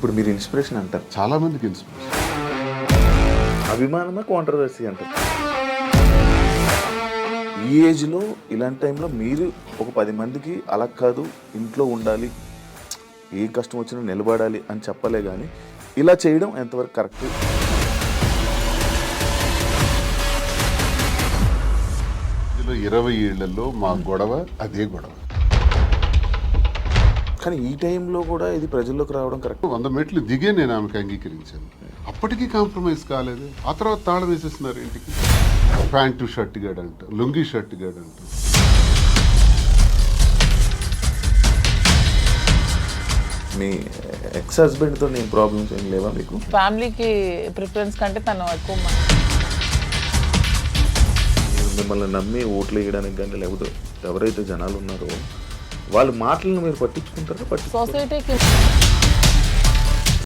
ఇప్పుడు మీరు ఇన్స్పిరేషన్ అంటారు, చాలా మందికి ఇన్స్పిరేషన్. అభిమానమే కాంట్రవర్సీ అంటారు. ఈ ఏజ్లో ఇలాంటి టైంలో మీరు ఒక 10 మందికి అలా కాదు, ఇంట్లో ఉండాలి, ఏ కష్టం వచ్చినా నిలబడాలి అని చెప్పలే కానీ ఇలా చేయడం ఎంతవరకు కరెక్ట్? ఇందులో 20 ఏళ్లలో మా గొడవ అదే గొడవ. కానీ ఈ టైంలో కూడా ఇది ప్రజల్లోకి రావడం కరెక్ట్? 100 మెట్లు దిగే నేను ఆమెకు అంగీకరించాను. అప్పటికీ కాంప్రమైజ్ కాలేదు. ఆ తర్వాత తాళం వేసేస్తున్నారు ఇంటికి. ప్యాంటు షర్ట్ గాడంట, లుంగి షర్ట్ గాడంట. మీ ఎక్స్ హస్బెండ్తో నేను ప్రాబ్లమ్స్ ఏం లేవా మీకు? ఫ్యామిలీకి ప్రిఫరెన్స్ కంటే తను ఎక్కువ మీరు మిమ్మల్ని నమ్మి ఓట్లు వేయడానికి కానీ లేకపోతే ఎవరైతే జనాలు ఉన్నారో వాళ్ళ మాటలను మీరు పట్టించుకుంటారా? సొసైటీకి